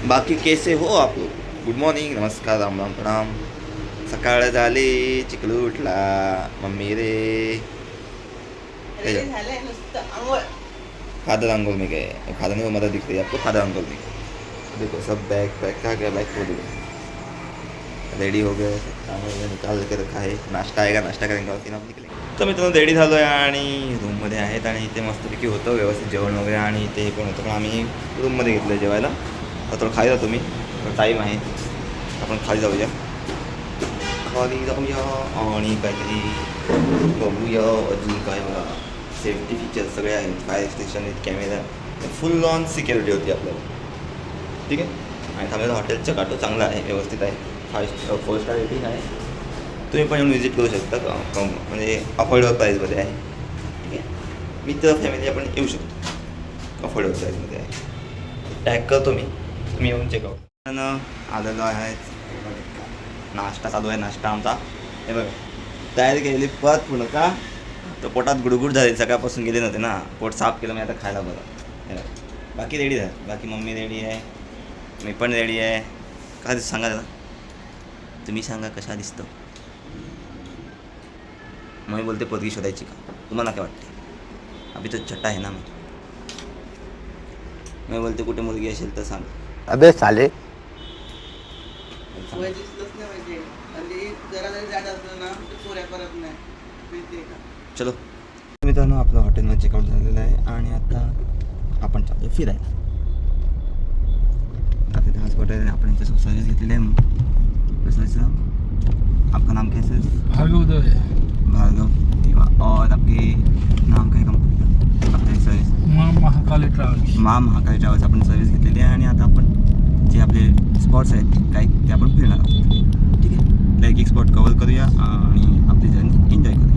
बाकी कैसे हो आप लोग? गुड मॉर्निंग, नमस्कार, राम राम, प्रणाम. सकाळ झाली, चिकलू उठला, मम्मी रे झालंय नुसतं आंघोळ. फादर अंगोल में गए. फादर में मदद दिख रही है आपको? फादर अंगोल में देखो सब बैग पैक का गया, बैग खोल रेडी हो गए, खाना वगैरे निकाल के रखा है. नाश्ता आएगा, नाश्ता करेंगे और फिर हम निकलेंगे. तर मित्रांनो रेडी झालो आहे आणि रूममध्ये आहेत आणि इथे मस्तपैकी होतं व्यवस्थित जेवण वगैरे आणि इथे हे पण होतं. पण आम्ही रूममध्ये घेतलं जेवायला. आता थोडं खाली जातो मी, टाईम आहे, आपण खाली जाऊया. खाली जाऊया आणि काहीतरी बघूया अजून काय. बघा सेफ्टी फीचर्स सगळे आहेत, फायर स्टेशन आहेत, कॅमेरा, फुल ऑन सिक्युरिटी होती आपल्याला. ठीक आहे. आणि थांबलेलं हॉटेलचं काटो चांगलं आहे, व्यवस्थित आहे, 4 स्टार रेटिंग आहे. तुम्ही पण येऊन व्हिजिट करू शकता का, म्हणजे अफोर्डेबल प्राईजमध्ये आहे. ठीक आहे. मित्र फॅमिली आपण येऊ शकतो, अफोर्डेबल प्राईजमध्ये आहे. टॅग करतो मी, तुम्ही येऊन चेकआउट. आलेलो आहे, नाश्ता चालू आहे. नाश्ता आमचा हे बघा तयारी केलेली परत पूर्ण का तर पोटात गुडगुड झाली, सकाळपासून गेले नव्हते ना, पोट साफ केलं मी आता खायला बरं. बाकी रेडी झालं, बाकी मम्मी रेडी आहे, मी पण रेडी आहे. का दिसतं सांगा दादा, तुम्ही सांगा कशा दिसतं. मम्मी बोलते पोरगी शोधायची का, तुम्हाला काय वाटते? अभि तो छट्टा आहे ना. मी बोलते कुठे मुलगी असेल तर सांग. अबे साले वय दिसलंच नाही पाहिजे. आणि जरा जरी जात असलं ना तर चोऱ्या करत नाही, माहिती आहे का? चलो मित्रांनो, आपलं हॉटेलमध्ये चेकआउट झालेलं आहे आणि आता आपण चालतो फिरायला. आता इथे हॉस्पिटल आहे, आपण यांच्यासोबत सर्विस घेतलेली आहे. कसं आपका नाम कैसे है? भार्गव दवे. भार्गव. और आपके नाम काय कंपनी आपली service? Mahakali travels. Mahakali travels आपण सर्विस घेतलेली आहे आणि आता आपण जे आपले स्पॉट्स आहेत काही ते आपण फिरणार आहोत. ठीक आहे. एक स्पॉट कवर करूया आणि आपली जर्नी एन्जॉय करूया.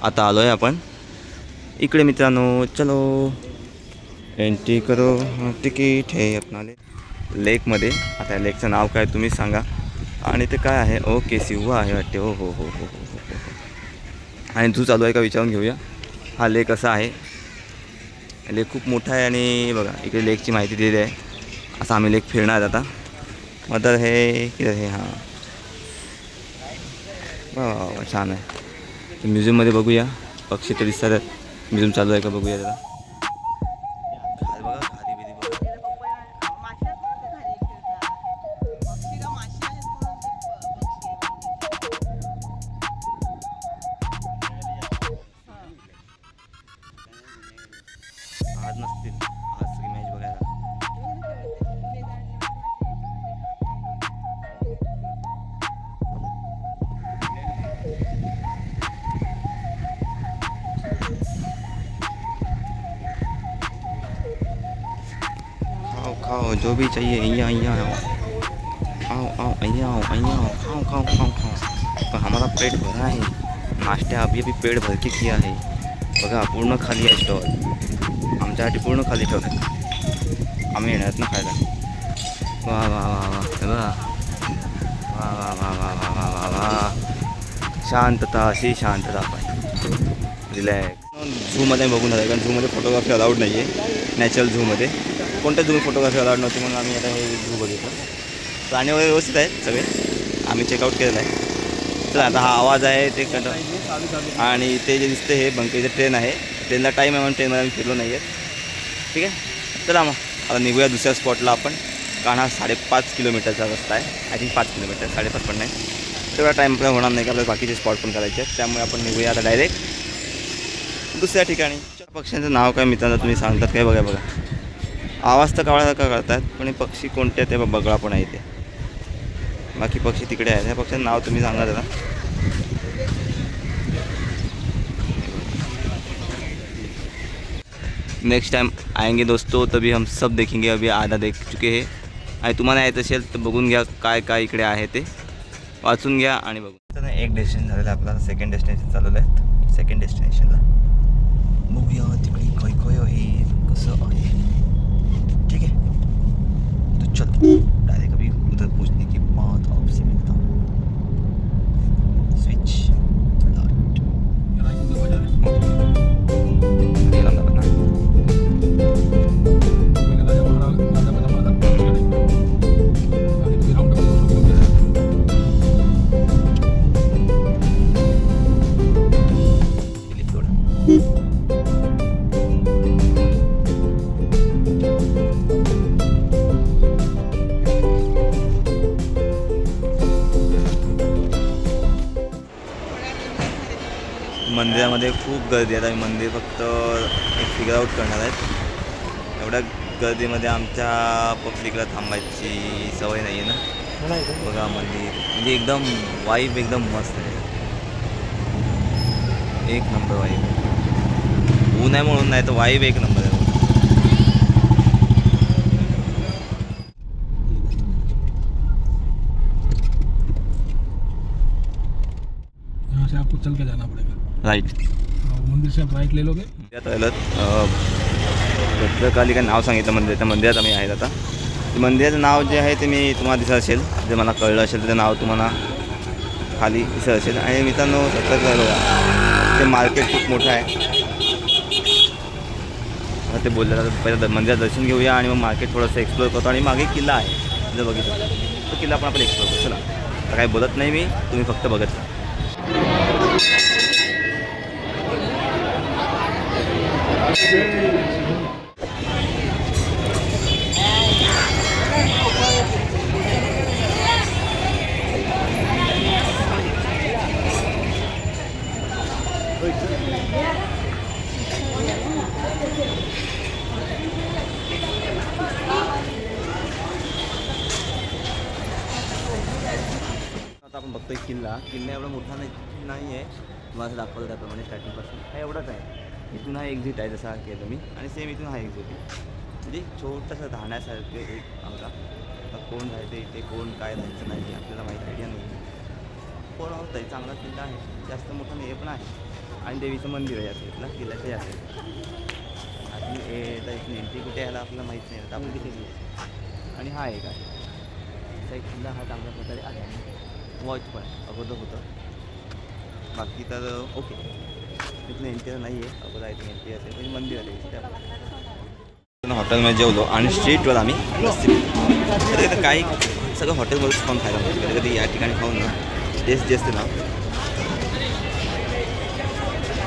आता आलो आहे आपण इकडे मित्रांनो. चलो एंट्री करो, तिकीट हे अपना लेकमध्ये. आता या लेकचं नाव काय तुम्ही सांगा. आणि ते काय आहे, ओके सिव्हा आहे वाटते. हो हो हो हो हो हो हो. आणि तू चालू आहे का विचारून घेऊया. हा लेक असा आहे, लेक खूप मोठा आहे आणि बघा इकडे लेकची माहिती दिली आहे. असं आम्ही लेक फिरणार आता. मदर हे किती हे, हां वा छान आहे. म्युझियममध्ये बघूया, पक्षी ते दिसतात. म्युझियम चालू आहे का बघूया जरा. आज नसतील, आज सगळी मॅच बघायला. खाओ खाओ जो भी चाहिए, यहाँ आओ आओ आओ, यहाँ आओ, खाओ खाओ खाओ खाओ. तो हमारा पेट भरा है, नाश्ता अभी अभी पेट भर के किया है. बघा पूर्ण खाली आहे स्टॉल, आमच्यासाठी पूर्ण खाली ठेवलं. आम्ही येणार ना खायला. वा वा वा वा बघा, वा वा वा वा वा वा वा वा. शांतता, अशी शांतता पाहिजे, रिलॅक्स. झूमध्ये बघून झालं, कारण झूमध्ये फोटोग्राफी अलाउड नाही आहे. नॅचरल झूमध्ये कोणत्या झूमध्ये फोटोग्राफी अलाउड नव्हती, म्हणून आम्ही आता हे झू बघितलं. प्राणी वगैरे व्यवस्थित आहेत सगळे, आम्ही चेकआउट केलेलं आहे. तर आता हा आवाज आहे ते आणि ते जे दिसते हे बंकेचे ट्रेन आहे. ट्रेनला टाईम आहे म्हणून ट्रेनमध्ये आम्ही फिरलो नाही आहेत. ठीक आहे. चला मग आता निघूया दुसऱ्या स्पॉटला आपण, कारण हा 5.5 किलोमीटरचा रस्ता आहे. आय थिंक 5 किलोमीटर, 5.5 पण नाही. तेवढा टाईम आपल्याला होणार नाही का, आपल्याला बाकीचे स्पॉट पण करायचे आहेत. त्यामुळे आपण निघूया आता डायरेक्ट दुसऱ्या ठिकाणी. पक्ष्यांचं नाव काय मित्रांनो तुम्ही सांगतात काय? बघा बघा, आवाज तर कावळ्यासारखा करतात, पण हे पक्षी कोणते ते बगळा पण आहे ते. बाकी पक्षी तिकडे आहेत. ह्या पक्ष्यांचं नाव तुम्ही सांगा जरा. नेक्स्ट टाइम आएंगे दोस्तों, तभी हम सब देखेंगे. अभी आधा देख चुके हैं. आणि तुम्हाला येत असेल तर बघून घ्या काय काय इकडे आहे ते, वाचून घ्या आणि बघू. तर एक डेस्टिनेशन झालेलं आहे आपल्याला, सेकंड डेस्टिनेशन चालवलं आहे. सेकंड डेस्टिनेशनला बघूया तिकडे काय काय आहे, कसं आहे. ठीक है, तो चलो डायरेक्ट अभी उधर पहुंचने के बाद आपसे मिलता हूँ. स्विच मंदिरामध्ये खूप गर्दी आहे. आम्ही मंदिर फक्त एक फिगर आउट करणार आहेत. एवढ्या गर्दीमध्ये आमच्या पब्लिकला थांबायची सवय नाही आहे ना. बघा मंदिर म्हणजे एकदम वाईब एकदम मस्त आहे. एक नंबर वाईब. ऊन आहे म्हणून नाही तर वाईब एक नंबर आहे. यहाँ से आपको चल के जाना पड़ेगा। राईट. मंदिर से आप राइट ले लोगे। भद्रकाली काय नाव सांगितलं मंदिर, त्या मंदिरात आम्ही आहेत आता. मंदिराचं नाव जे आहे ते मी तुम्हाला दिसत असेल, जे मला कळलं असेल त्याचं नाव तुम्हाला खाली दिसत असेल. आणि मित्रांनो सतत ते मार्केट खूप मोठं आहे. ते बोललं पहिलं मंदिरात दर्शन घेऊया आणि मग मार्केट थोडंसं एक्सप्लोर करतो. आणि मागे किल्ला आहे जर बघितलं तो किल्ला आपण एक्सप्लोर करू. चला आता काही बोलत नाही मी, तुम्ही फक्त बघत राहा. आता आपण बघतोय किल्ला एवढा मोठा नाही आहे. तुम्हाला असं दाखवलं त्याप्रमाणे स्टार्टिंगपासून हा एवढाच आहे. इथून हा एक्झिट आहे जसा केलं मी, आणि सेम इथून हा एक्झिट आहे. म्हणजे छोटंसं राहण्यासारखं एक आमचा. कोण राहायचं इथे, कोण काय राहायचं नाही आपल्याला माहिती आयडिया नाही. कोण आहोत तरी चांगला किल्ला आहे, जास्त मोठा नाही पण आहे. आणि देवीचं मंदिर आहे या साईडला, किल्ल्याच्या या साईडला. आपण इथून एंट्री कुठे यायला आपल्याला माहीत नाही. आता आपण तिथे घेऊ. आणि हा एक आहे असा एक किल्ला, हा चांगल्या प्रकारे आहे. वॉच पण अगोदर होतं, बाकी तर ओके. तिथून एंट्री नाही आहे, अगोदर आय थिंक एंट्री असेल म्हणजे मंदिर आहे. हॉटेलमध्ये जेवलो आणि स्ट्रीटवर आम्ही तर इथं काही सगळं हॉटेलवरच खाऊन खायला मिळतं. कधी कधी या ठिकाणी खाऊन ना टेस्ट जे असते ना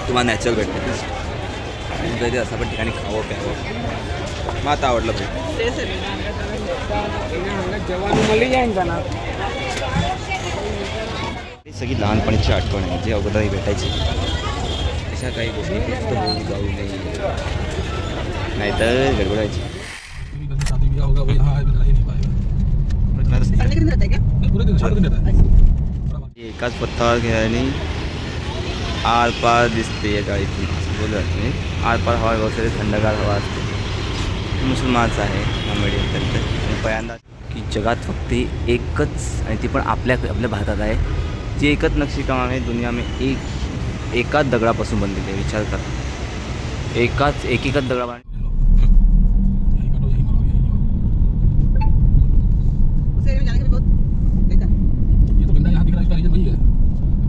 तुम्हाला नॅचरल भेटते. कधी असं पण ठिकाणी खावं प्यावं. मग आता आवडलं पाहिजे. ही सगळी लहानपणीची आठवण आहे जी अगोदरही भेटायची. अशा काही गोष्टी फक्त होऊन जाऊ नये, नाहीतर गडबडायची. शादी ब्याह होगा वो यहाँ रह नहीं पाएगा। पूरे दिन 7 दिन रहता है। एकाच पत्तावर घेण्याने आरपार दिसते या गाडीतून बोलत नाही. आरपार हवा वगैरे थंडगार हवा असते. मुसलमानच आहे मीडियम त्यांचं. आणि पहिल्यांदा की जगात फक्त एकच, आणि ती पण आपल्या भारतात आहे, जी एकच नक्षीकाम आहे दुनिया में एकाच दगडापासून बनलेली आहे. विचार करा, एकच दगडा. ये तो गंदा यहाँ दिख रहा है, इसका रीजन वही है।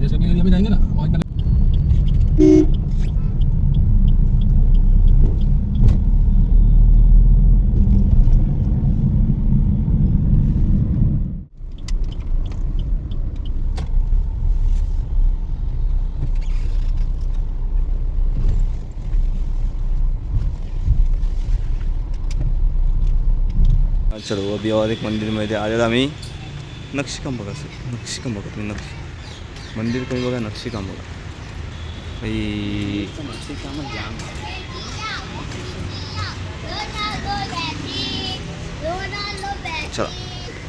जैसे अपने एरिया में जाएंगे ना वहाँ चलो अभी और एक मंदिरमध्ये आलेला आम्ही. नक्षीकाम बघा सर, नक्षीकाम बघा तुम्ही. मंदिर तुम्ही बघा, नक्षीकाम बघा. चला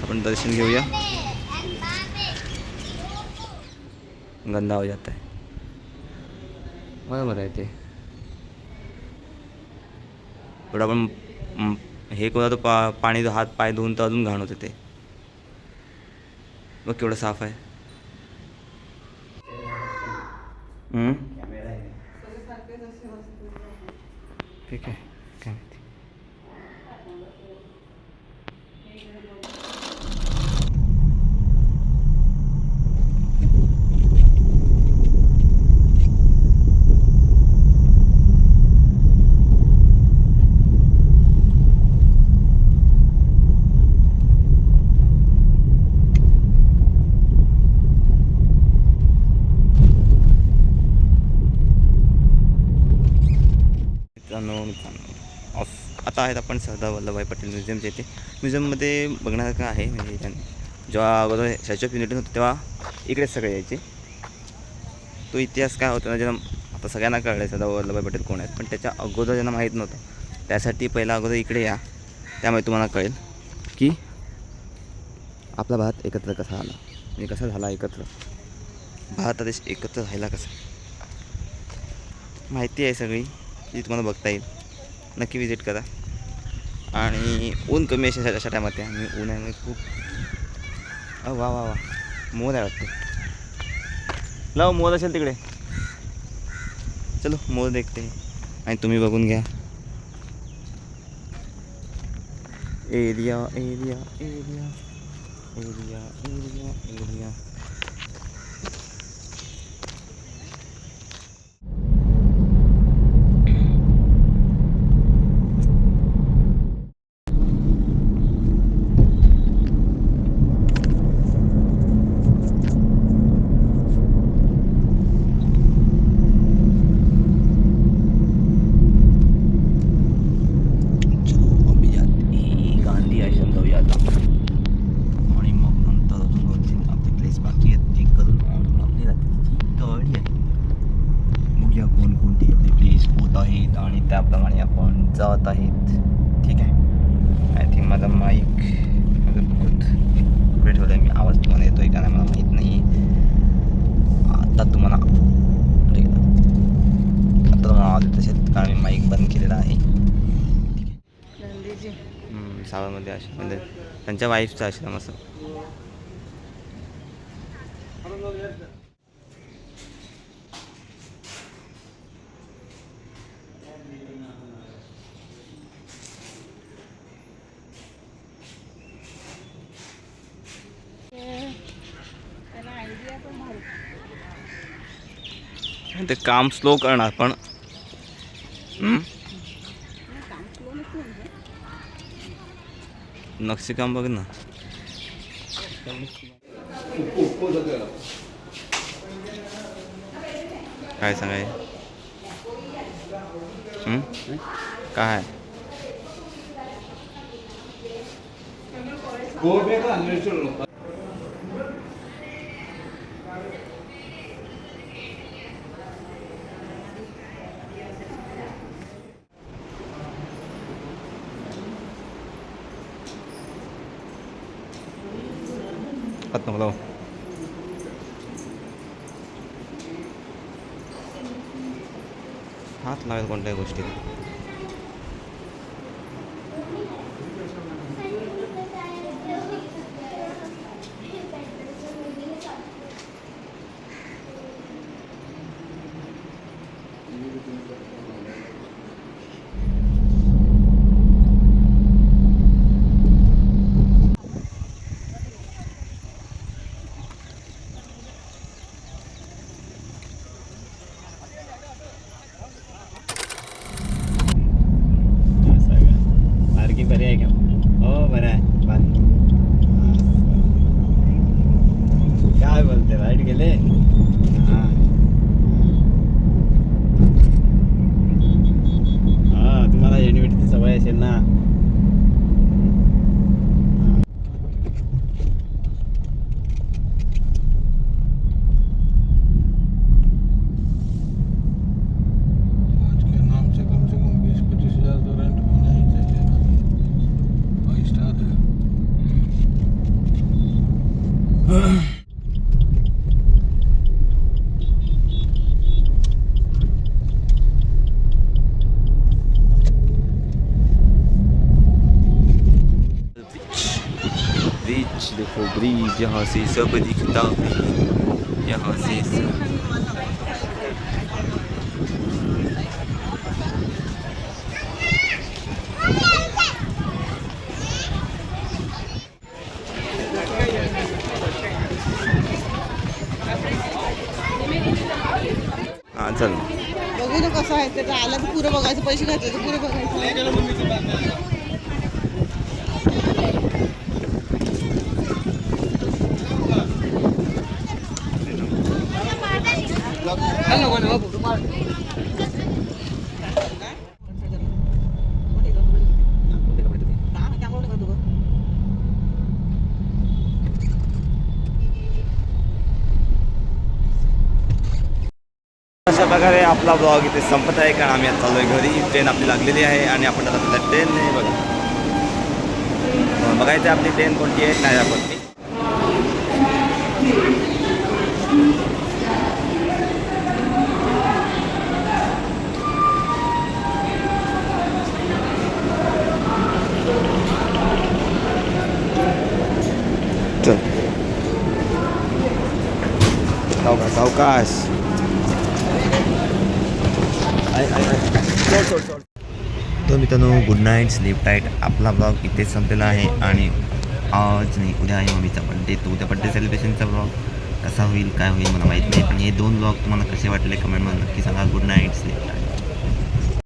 आपण दर्शन घेऊया. गंदा हो जाता है. बरोबर आहे ते. थोडं आपण हे कोणा तो पाणी हात पाय धुवून तर अजून घाण होते ते. बघ केवढं साफ आहे. ठीक आहे काय माहिती. आता आहेत आपण सरदार वल्लभभाई पटेल म्युझियमच्या इथे. म्युझियममध्ये बघण्यासारखं आहे. म्हणजे जेव्हा अगोदर स्टॅच्यू ऑफ युनिटी होतं तेव्हा इकडेच सगळे यायचे. तो इतिहास काय होता ना, ज्यांना आता सगळ्यांना कळलं सरदार वल्लभभाई पटेल कोण आहेत, पण त्याच्या अगोदर ज्यांना माहीत नव्हतं त्यासाठी पहिला अगोदर इकडे या, त्यामुळे तुम्हाला कळेल की आपला भारत एकत्र कसा आला आणि कसा झाला एकत्र, भारत देश एकत्र राहिला कसा, माहिती आहे सगळी ती तुम्हाला बघता येईल. नक्की विजिट करा. आणि ऊन कमी असेल अशा टायमात आहे. मी ऊन आहे खूप. वा वा वा, मोर आहे वाटते. लाव मोर असेल तिकडे, चलो मोर देखते. आणि तुम्ही बघून घ्या area area area area area area. आणि त्याप्रमाणे आपण जात आहेत. ठीक आहे. आय थिंक माझा माईक कुठे ठेवला आहे मी, आवाज तुम्हाला येतोय का नाही मला माहीत नाही. आता तुम्हाला ठीक आहे, आता तुम्हाला आवाज येत असेल कारण मी माईक बंद केलेला आहे. ठीक आहे. सावरमध्ये आश्रम म्हणजे त्यांच्या वाईफचा आश्रम असं. ते काम स्लो करणार पण नक्षीकाम बघ ना. काय सांगाय काय हात नको लावू. हात लावेल कोणत्याही गोष्टीत. बरे आहे का? हो बरं आहे. काय बोलते, राईट गेले? हां हां, तुम्हाला युनिव्हर्सिटी सवय असेल ना. ब्रिज देखो, ब्रिज यहाँ से सब दिखता है, यहाँ से हां चल बघू ना कसं आहे त्याचं. आला तर पुरं बघायचं, पैसे घातले तर पुरं बघायचं. अशा प्रकारे आपला ब्लॉग इथे संपत आहे, कारण आम्ही आता चाललो आहे घरी. ट्रेन आपली लागलेली आहे आणि आपण आता आपल्या ट्रेनने बघायचं आपली ट्रेन कोणती आहे नाही आपण चल सावकाश सावकाश. तर मित्रांनो, गुड नाईट, स्लीप टाईट. आपला ब्लॉग इथेच संपलेला आहे आणि आज नाही उद्या आहे मम्मीचा बड्डे. तो उद्या बड्डे सेलिब्रेशनचा ब्लॉग कसा होईल काय होईल मला माहीत नाही, पण हे 2 ब्लॉग तुम्हाला कसे वाटले कमेंटमध्ये नक्की सांगा. Good night, sleep tight.